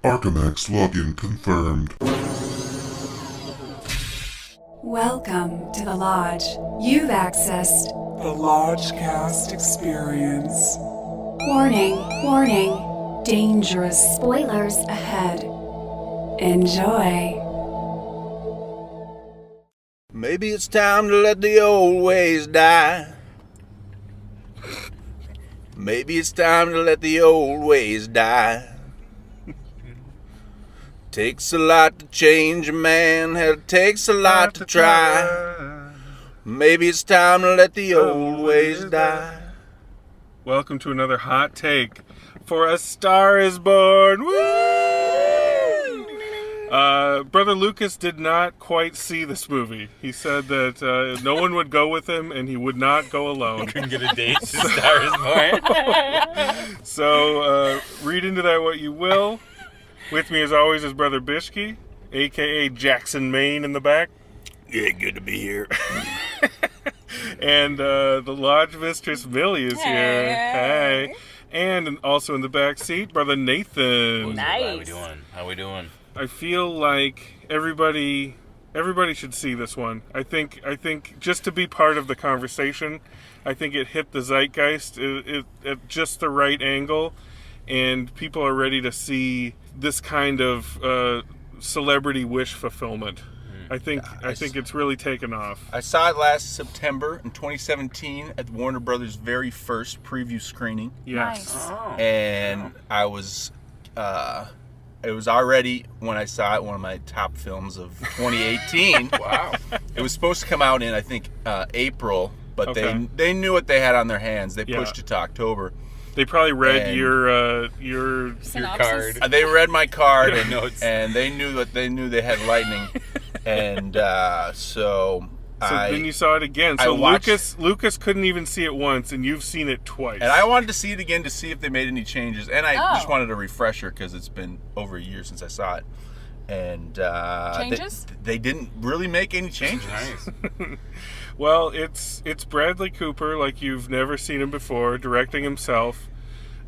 Archimax login confirmed. Welcome to the Lodge. You've accessed The Lodgecast Experience. Warning, warning, dangerous spoilers ahead. Enjoy. Maybe it's time to let the old ways die. Maybe it's time to let the old ways die. Takes a lot to change a man, hell, it takes a lot to try. Maybe it's time to let the old ways die. Welcome to another hot take for A Star Is Born. Woo! Brother Lucas did not quite see this movie. He said that no one would go with him and he would not go alone. Couldn't get a date to Star Is Born. So read into that what you will. With me as always is Brother Bishke, a.k.a. Jackson, Maine in the back. Yeah, good to be here. And the Lodge Mistress Millie is here. Hey. And also in the back seat, Brother Nathan. Nice. How we doing? I feel like everybody should see this one. I think just to be part of the conversation, I think it hit the zeitgeist at just the right angle, and people are ready to see this kind of celebrity wish fulfillment. I think it's really taken off. I saw it last September in 2017 at Warner Brothers' very first preview screening. Yes. Nice. Oh. And I was, it was already, when I saw it, one of my top films of 2018. Wow. It was supposed to come out in, I think, April, but Okay. they knew what they had on their hands. They Yeah. pushed it to October. They probably read And- your Card. They read my card and, Notes. and they knew they had lightning. And So then you saw it again. I So watched- Lucas couldn't even see it once, and you've seen it twice. And I wanted to see it again to see if they made any changes. And I Oh. just wanted a refresher because it's been over a year since I saw it. And Changes? They didn't really make any changes. Nice. Well, it's Bradley Cooper, like you've never seen him before, directing himself,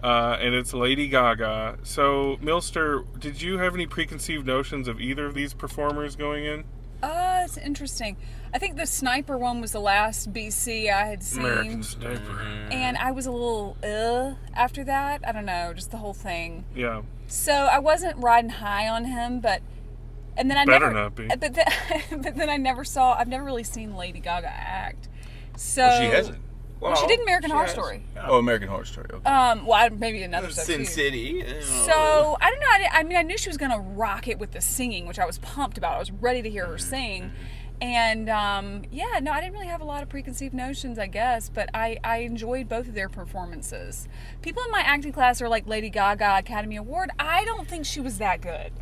and it's Lady Gaga. So, Milster, did you have any preconceived notions of either of these performers going in? It's interesting. I think the sniper one was the last BC I had seen. American Sniper. And I was a little after that. I don't know, just the whole thing. Yeah. So I wasn't riding high on him, but and then I Better never not be. But then I've never really seen Lady Gaga act. So Well, she hasn't. Well, she did American Horror has. Story. Oh, American Horror Story. Okay. Maybe another stuff Sin too. City. So I don't know. I knew she was gonna rock it with the singing, which I was pumped about. I was ready to hear her sing, and I didn't really have a lot of preconceived notions, I guess. But I enjoyed both of their performances. People in my acting class are like Lady Gaga Academy Award. I don't think she was that good,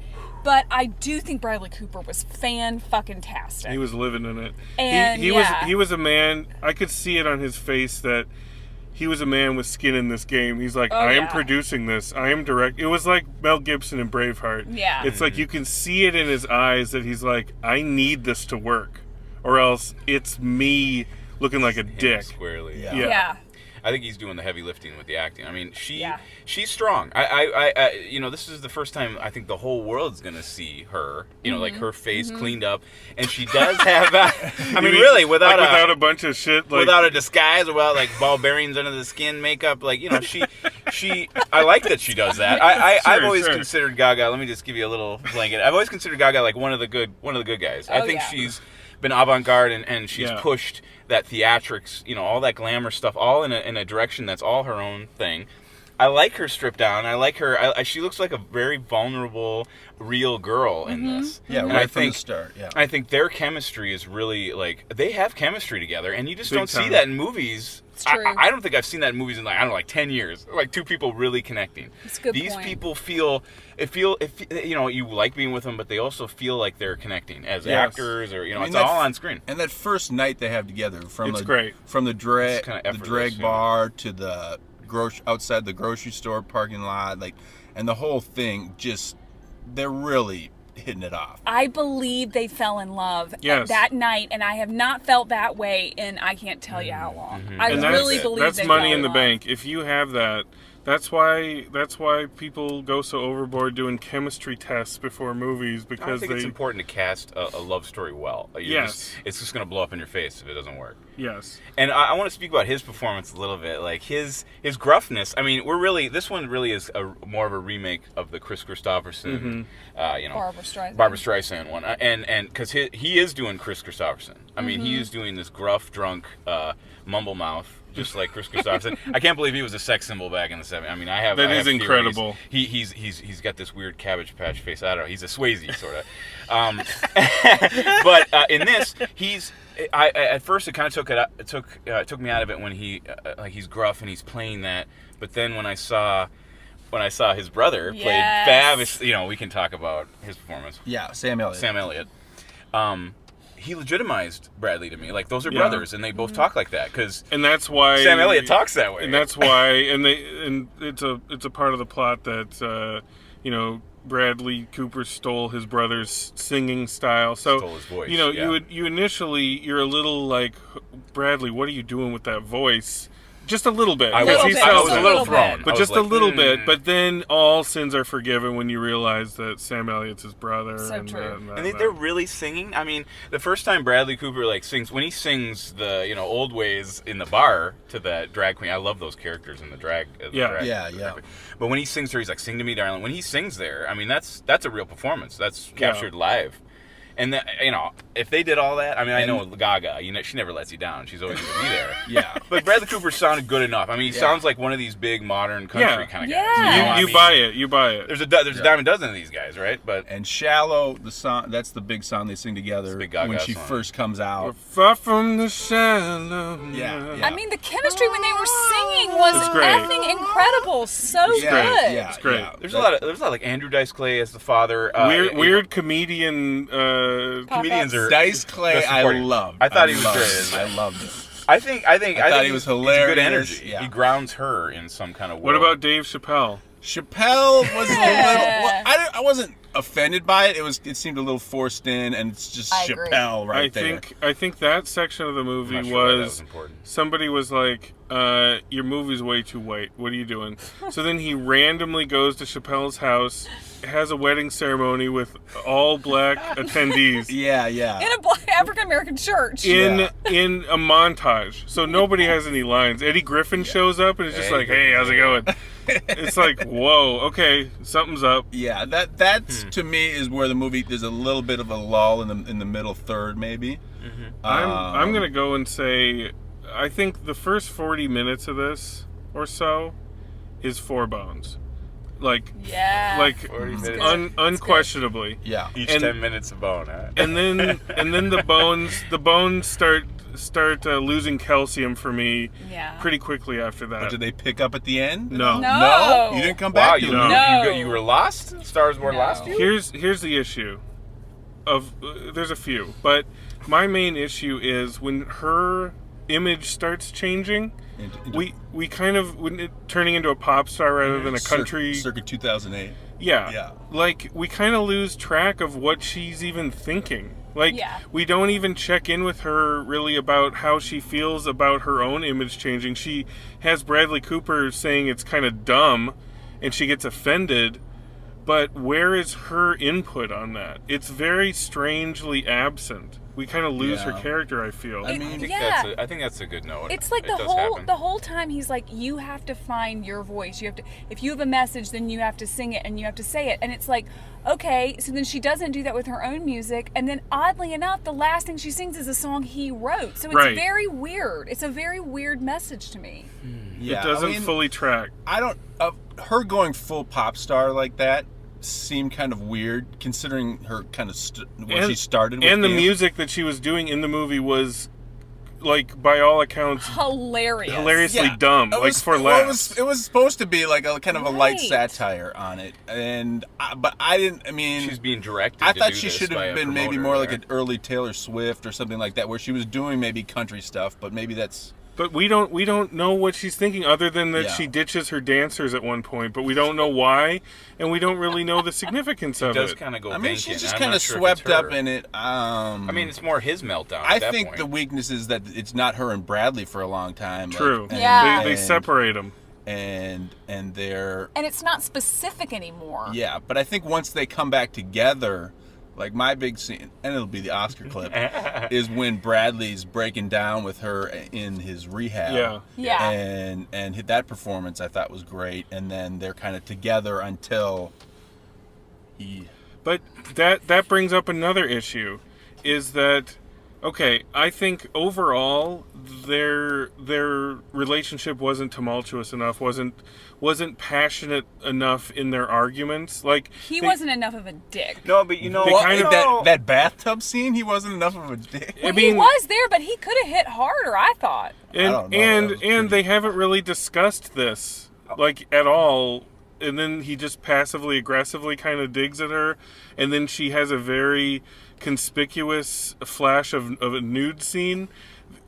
but I do think Bradley Cooper was fan-fucking-tastic. He was living in it. And, he yeah. was a man. I could see it on his face that he was a man with skin in this game. He's like, I am yeah. producing this. I am direct. It was like Mel Gibson in Braveheart. Yeah. It's like you can see it in his eyes that he's like, I need this to work, or else it's me looking like a dick. Squarely. Yeah. Yeah. I think he's doing the heavy lifting with the acting. I mean, Yeah. she's strong. I this is the first time I think the whole world's gonna see her. You know, like her face cleaned up, and she does have. I mean, really, without a bunch of shit, like, without a disguise or without like ball bearings under the skin, makeup, like she. I like that she does that. I've always Sure. considered Gaga. Let me just give you a little blanket. I've always considered Gaga like one of the good guys. I think yeah. she's been avant-garde and she's Yeah. pushed that theatrics, all that glamour stuff, all in a direction that's all her own thing. I like her stripped down. I like her. She looks like a very vulnerable, real girl in this. Yeah, And right I from think, the start. Yeah. I think their chemistry is really, like, they have chemistry together, and you just Big don't see time. that in movies. It's true. I don't think I've seen that in movies in, like, 10 years. Like, two people really connecting. That's a good These point. people feel, you like being with them, but they also feel like they're connecting as Yes. actors, or, I mean, it's that all f- on screen. And that first night they have together, It's great. From the It's drag, kinda the effortless, drag yeah. bar to the outside the grocery store parking lot, and the whole thing, just they're really hitting it off. I believe they fell in love Yes. that night, and I have not felt that way in I can't tell you how long. I And really believe that's they money fell in the love. bank. If you have that, That's why people go so overboard doing chemistry tests before movies, I because think it's important to cast a love story well. It's just going to blow up in your face if it doesn't work. Yes. And I want to speak about his performance a little bit, like his gruffness. I mean, this one really is more of a remake of the Chris Christopherson, Barbra Streisand one, and because he is doing Chris Christopherson. I mean, he is doing this gruff, drunk, mumble mouth. Just like Chris Christopherson. I can't believe he was a sex symbol back in the 70s. I mean, I have theories. Incredible. He's got this weird Cabbage Patch face. I don't know. He's a Swayze sort of. But in this, at first it kind of took me out of it when he's gruff and he's playing that. But then when I saw his brother played fabulous, we can talk about his performance. Yeah, Sam Elliott. He legitimized Bradley to me. Like, those are brothers, and they both talk like that. And that's why Sam Elliott talks that way. And that's why, and it's a part of the plot that Bradley Cooper stole his brother's singing style. So stole his voice. You're a little like, Bradley, what are you doing with that voice? Just a little bit. I was a little thrown. But just a little bit. But then all sins are forgiven when you realize that Sam Elliott's his brother. So true. And they're really singing. I mean, the first time Bradley Cooper sings, when he sings the old ways in the bar to that drag queen. I love those characters in the drag. Yeah. But when he sings her, he's like, "Sing to me, darling." When he sings there, I mean, that's a real performance. That's captured live. And if they did all that, I mean, I know Gaga. She never lets you down. She's always going to be there. Yeah. But Bradley Cooper sounded good enough. I mean, he sounds like one of these big modern country kind of guys. Yeah. You buy it. You buy it. There's a dime a dozen of these guys, right? And "Shallow," the song, that's the big song they sing together big Gaga when she song. first comes out. We're far from the shallow. Yeah. I mean, the chemistry when they were singing was It's great. effing incredible. So good. Yeah, It's great. yeah. There's a lot of like Andrew Dice Clay as the father. Weird comedian. Comedians are Dice Clay, That's I supporting. loved. I thought he was great. I loved it. I think he was hilarious. He's good energy. Yeah. He grounds her in some kind of way. What about Dave Chappelle? Chappelle was a little. Well, I wasn't offended by it. It seemed a little forced in, and it's just I agree. Chappelle right there. I think that section of the movie I'm not sure why that was important. somebody was like, your movie's way too white. What are you doing? So then he randomly goes to Chappelle's house, has a wedding ceremony with all black attendees. Yeah. In a black African American church. In a montage, so nobody has any lines. Eddie Griffin shows up and is just like, "Hey, how's it going?" It's like, whoa, okay, something's up. Yeah, that's to me is where the movie there's a little bit of a lull in the middle third maybe. Mm-hmm. I'm gonna go and say, I think the first 40 minutes of this or so is for bones, like 40 minutes. Unquestionably. Yeah. Each And- 10 minutes a bone, huh? And then the bones start losing calcium for me pretty quickly after that. But did they pick up at the end? No. No. You didn't come Wow, back to you, it. No. you were lost? Star Wars lost you? Here's the issue. There's a few, but my main issue is when her image starts changing. We kind of turning into a pop star rather than a country. Circa 2008. Yeah. Like, we kind of lose track of what she's even thinking. Like, we don't even check in with her really about how she feels about her own image changing. She has Bradley Cooper saying it's kind of dumb, and she gets offended. But where is her input on that? It's very strangely absent. We kind of lose her character, I feel. I think that's a good note. It's like the whole time he's like, you have to find your voice. You have to, if you have a message, then you have to sing it and you have to say it. And it's like, okay, so then she doesn't do that with her own music. And then oddly enough, the last thing she sings is a song he wrote. So it's very weird. It's a very weird message to me. Yeah, it doesn't fully track. I don't. Her going full pop star like that seemed kind of weird, considering her kind of what she started with. And the music that she was doing in the movie was, like, by all accounts, hilariously dumb. Like, for laughs. It was supposed to be like a kind of a light satire on it, but I didn't. I mean, she's being directed. I thought she should have been maybe more like an early Taylor Swift or something like that, where she was doing maybe country stuff, but maybe that's. But we don't know what she's thinking, other than that she ditches her dancers at one point, but we don't know why, and we don't really know the significance of it. It does kind of go. I mean, she's just kind of swept up in it. I mean, it's more his meltdown. I think the weakness is that it's not her and Bradley for a long time. True. Yeah. They separate them. and they're And it's not specific anymore. yeah. But I think once they come back together, like my big scene, and it'll be the Oscar clip, is when Bradley's breaking down with her in his rehab. Yeah. Yeah. And that performance I thought was great, and then they're kind of together until he. But that brings up another issue, is that, okay, I think overall their relationship wasn't tumultuous enough, wasn't passionate enough in their arguments. Like He wasn't enough of a dick. No, but you know, They kind of- that bathtub scene, he wasn't enough of a dick. Well, I mean- he was there, but he could have hit harder, I thought. don't know. That was And they haven't really discussed this like at all. And then he just passively aggressively kind of digs at her, and then she has a very conspicuous flash of a nude scene.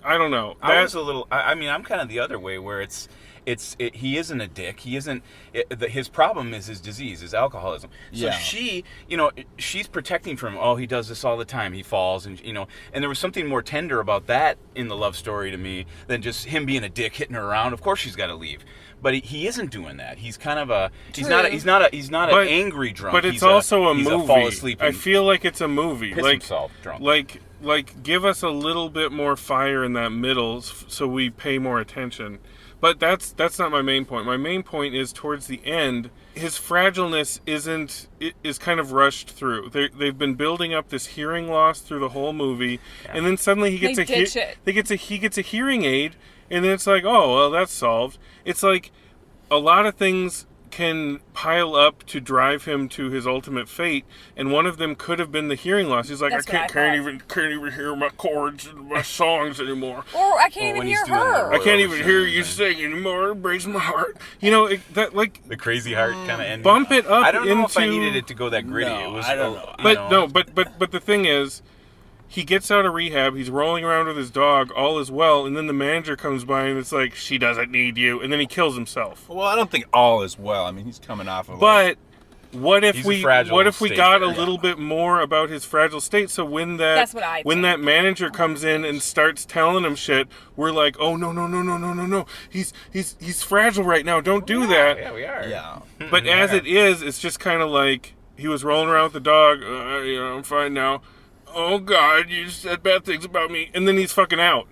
I don't know. I was a little. I mean, I'm kind of the other way, where he isn't a dick. He isn't. His problem is his disease, his alcoholism. So Yeah. she's protecting from him. Oh, he does this all the time. He falls, and and there was something more tender about that in the love story to me than just him being a dick, hitting her around. Of course, she's got to leave. But he isn't doing that. He's kind of a. He's not But- an angry drunk. But it's He's also a he's movie. fall asleep. I And feel like it's a movie. piss himself drunk. Like give us a little bit more fire in that middle, so we pay more attention. But that's not my main point. My main point is towards the end, his fragileness is kind of rushed through. They've been building up this hearing loss through the whole movie, and then suddenly he gets he gets a hearing aid, and then it's like, oh well, that's solved. It's like a lot of things can pile up to drive him to his ultimate fate, and one of them could have been the hearing loss. He's like, That's I what can't I even hear my chords and my songs anymore. Or I can't when even he's hear doing her. I can't even hear you sing anymore. It breaks my heart. That like the crazy heart kind of ending. bump it up. I don't know if I into- needed it to go that gritty. No, It was. I don't know. But no, but the thing is, he gets out of rehab. He's rolling around with his dog. All is well, and then the manager comes by and it's like, she doesn't need you, and then he kills himself. Well, I don't think all is well. I mean, he's coming off of. But what if He's a we fragile state got a there. little bit more about his fragile state? So when That's what I think. that manager comes in and starts telling him shit, we're like, oh no, he's fragile right now. Don't do that. Yeah, we are. yeah. But as it is, it's just kind of like he was rolling around with the dog. I'm fine now. Oh God, you said bad things about me, and then he's fucking out.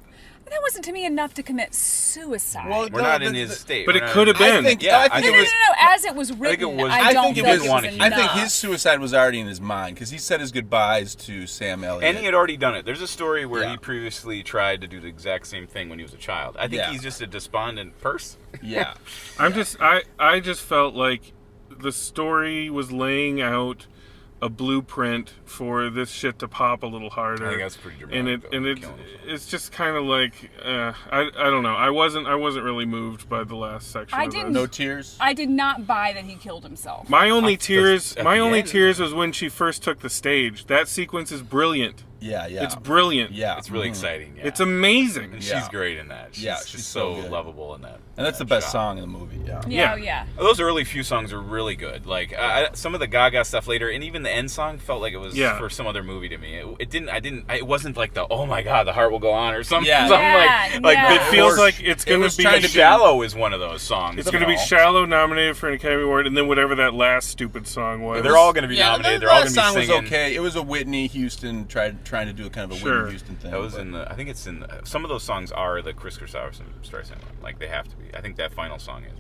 That wasn't to me enough to commit suicide. Well, We're not in his state. But We're it not could in have his- been. I think no, it was. As it was written, it was- I don't think it was wanted enough. I think his suicide was already in his mind because he said his goodbyes to Sam Elliott. And he had already done it. There's a story where Yeah. he previously tried to do the exact same thing when he was a child. I think Yeah. he's just a despondent person. yeah. I just felt like the story was laying out a blueprint for this shit to pop a little harder. I think that's pretty dramatic. And it's just kind of like I don't know. I wasn't really moved by the last section. I of didn't- this. No tears. I did not buy that he killed himself. My only At tears the end. was when she first took the stage. That sequence is brilliant. Yeah. Yeah. It's brilliant. Yeah. It's really Mhm. exciting. Yeah. It's amazing. And Yeah. she's great in that. Yeah, She's she's so so good. lovable in that. And that's the best song in the movie. Yeah. Yeah. Oh, yeah. Those early few songs are really good. Like some of the Gaga stuff later, and even the end song felt like it was Yeah. for some other movie to me. It wasn't like the oh my god, the heart will go on or something. Yeah. Something Yeah, like yeah. It feels like it's going was to be trying to be- Shallow is one of those songs. It's going to be Shallow nominated for an Academy Award, and then whatever that last stupid song was. They're all going to be Yeah, nominated. the They're all going last to be song singing. was okay. It was a Whitney Houston trying to do a kind of a Sure. Whitney Houston thing. That was but- in the. I think it's in some of those songs are the Chris Christopherson Streisand one. Like they have to be. I think that final song is.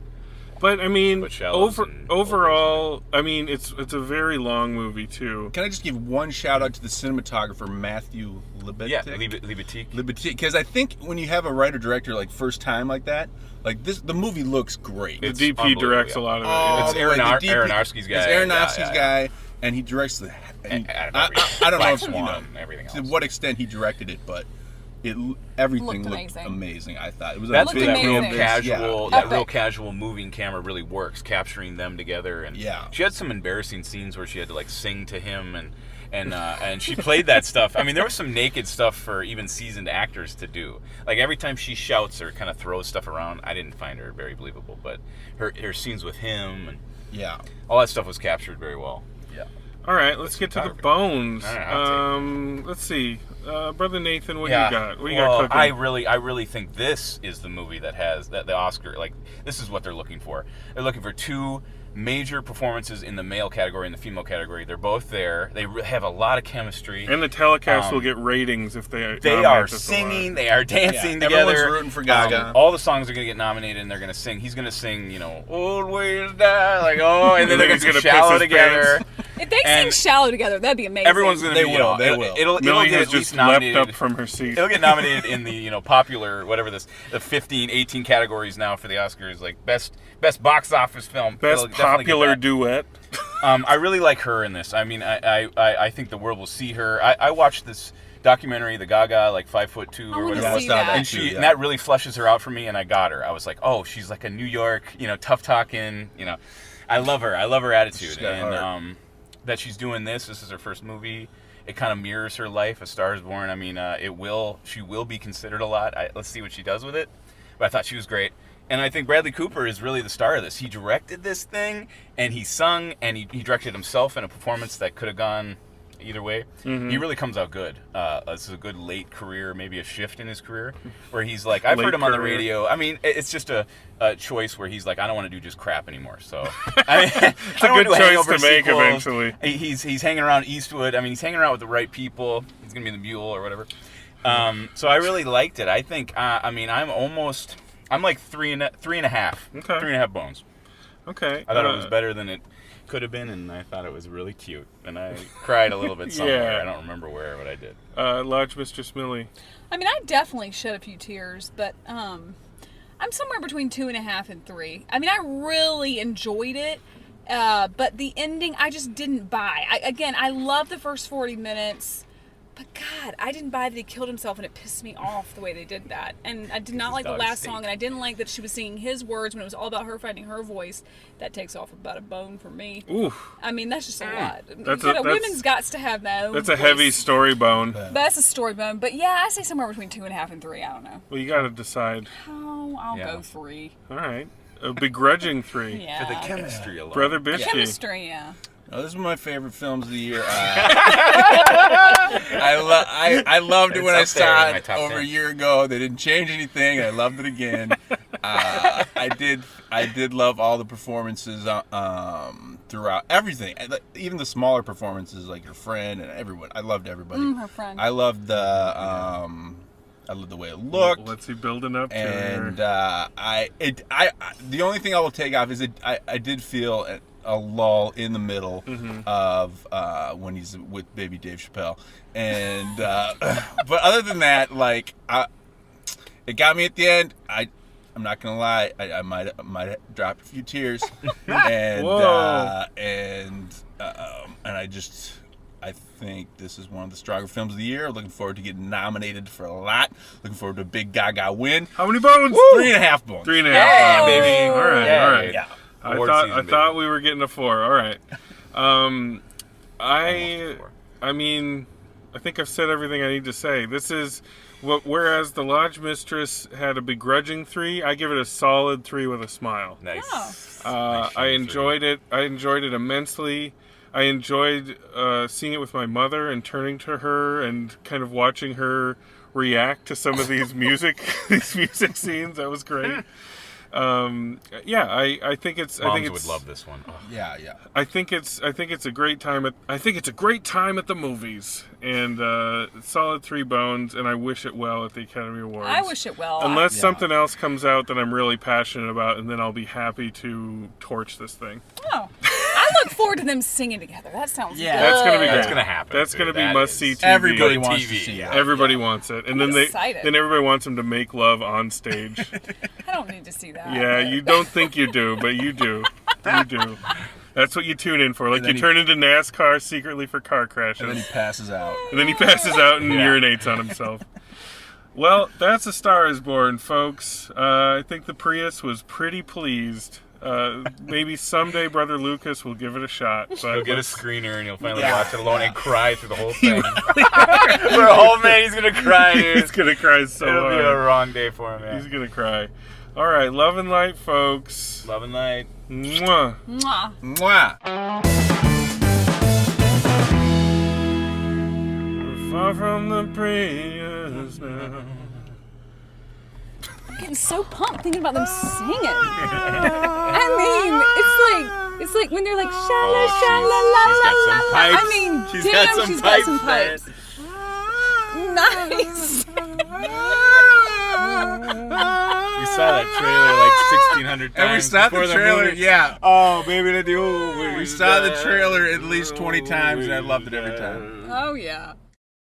But I mean, But Shallow's overall, I mean, it's a very long movie too. Can I just give one shout out to the cinematographer Matthew Libatic? Yeah, Libatique. Because I think when you have a writer director like first time like that, like this, the movie looks great. The It's DP unbelievable, directs yeah. a lot of it. Oh, It's the way the Aronofsky's guy. It's Aronofsky's Yeah, yeah, guy, and he directs the. And Out of I don't know Black if you know Swan and everything to else. what extent he directed it, but everything Looked looked amazing. amazing. I thought it was. That's a where big that real amazing. canvas, casual, yeah. that real Epic. casual moving camera really works, capturing them together. And Yeah. she had some embarrassing scenes where she had to like sing to him, and she played that stuff. I mean, there was some naked stuff for even seasoned actors to do. Like every time she shouts or kind of throws stuff around, I didn't find her very believable. But her scenes with him and Yeah. all that stuff was captured very well. Yeah. All right, let's get to the bones. All right, Let's see. Brother Nathan, what yeah. do you got? What do you well, got cooking? I really think this is the movie that has the Oscar. Like, this is what they're looking for. They're looking for two major performances in the male category and the female category. They're both there. They have a lot of chemistry. And the telecast will get ratings if they are singing, they are dancing together. Everyone's rooting for Gaga. All the songs are going to get nominated, and they're going to sing. He's going to sing, Always Die, like, oh, and then they're going to sing Shallow together. If they sing Shallow together, that'd be amazing. Everyone's going to be, They will. It'll Millie get has at least just nominated. leapt up from her seat. It'll get nominated in the popular, whatever the 15, 18 categories now for the Oscars, like best box office film. Best popular duet. I really like her in this. I mean, I think the world will see her. I watched this documentary, the Gaga, like 5'2" or whatever. And that really flushes her out for me, and I got her. I was like, oh, she's like a New York, tough talking, I love her. I love her attitude, and that she's doing this. This is her first movie. It kind of mirrors her life. A Star Is Born. I mean, she will be considered a lot. Let's see what she does with it. But I thought she was great. And I think Bradley Cooper is really the star of this. He directed this thing, and he sung, and he directed himself in a performance that could have gone either way. Mm-hmm. He really comes out good. This is a good late career, maybe a shift in his career, where he's like, I've heard him on the radio. I mean, it's just a choice where he's like, I don't want to do just crap anymore. So I mean, it's a good choice to make eventually. He's hanging around Eastwood. I mean, he's hanging around with the right people. He's gonna be in the Mule or whatever. So I really liked it. I think. I'm like three and a half. Okay. 3.5 bones. Okay. I thought it was better than it could have been, and I thought it was really cute. And I cried a little bit somewhere. Yeah. I don't remember where, but I did. Lodge Mistress Millie. I mean, I definitely shed a few tears, but I'm somewhere between 2.5 and 3. I mean, I really enjoyed it, but the ending I just didn't buy. I love the first 40 minutes. But God, I didn't buy that he killed himself, and it pissed me off the way they did that. And I did not like the last song, and I didn't like that she was singing his words when it was all about her finding her voice. That takes off about a bone for me. Oof. I mean, that's just a lot. Women's gots to have that. That's a heavy story bone. That's a story bone. But yeah, I say somewhere between 2.5 and 3. I don't know. Well, you got to decide. Oh, I'll go 3. All right. A begrudging 3. Yeah. For the chemistry alone. Brother Bishke. Chemistry, yeah. Oh, this is one of my favorite films of the year. I loved it when I saw it over 10. A year ago. They didn't change anything. I loved it again. I did love all the performances throughout everything, even the smaller performances like her friend and everyone. I loved everybody. Her friend. I loved the way it looked. What's he building up to? And the only thing I will take off is I did feel a lull in the middle of when he's with baby Dave Chappelle, and but other than that, it got me at the end. I'm not gonna lie, I might have dropped a few tears, and I think this is one of the stronger films of the year. Looking forward to getting nominated for a lot. Looking forward to a big Gaga win. How many bones? 3.5 bones. 3.5. Yeah, baby. All right. Yeah. All right. Yeah. I thought we were getting a 4. All right. I mean, I think I've said everything I need to say. This is whereas the Lodge Mistress had a begrudging 3, I give it a solid 3 with a smile. Nice. I enjoyed it. I enjoyed it immensely. I enjoyed seeing it with my mother and turning to her and kind of watching her react to some of these music scenes. That was great. I think it's. Moms I think it's, would love this one. Oh. Yeah. I think it's a great time at the movies, and solid 3 bones, and I wish it well at the Academy Awards. I wish it well. Unless something else comes out that I'm really passionate about, and then I'll be happy to torch this thing. Oh, I look forward to them singing together. That sounds good. That's gonna be great. That's gonna happen. That's gonna be must-see TV. Everybody wants to see it. Everybody wants it, and I'm then excited. then everybody wants them to make love on stage. I don't need to see that. Yeah, you don't think you do, but you do. You do. That's what you tune in for. Like you turn into NASCAR secretly for car crashes. And then he passes out. And then he passes out and urinates on himself. Well, that's A Star Is Born, folks. I think the Prius was pretty pleased. Maybe someday Brother Lucas will give it a shot. But He'll get a screener and he'll finally watch it alone and cry through the whole thing. For a whole minute, he's gonna cry, dude. He's gonna cry so It'll hard. be a wrong day for him, man. He's gonna cry. All right, love and light, folks. Love and light. Mwah. Mwah. Mwah. far from the Prius now. I'm getting so pumped thinking about them singing. I mean, it's like when they're like sha la sha la la la la la. I mean, She's damn, got some she's pipes, got some pipes. Nice. We saw that trailer like 1,600 times. And we saw before the trailer, movie. yeah. Oh, baby, let you. We saw the trailer at least 20 times, and I loved it every time. Oh yeah.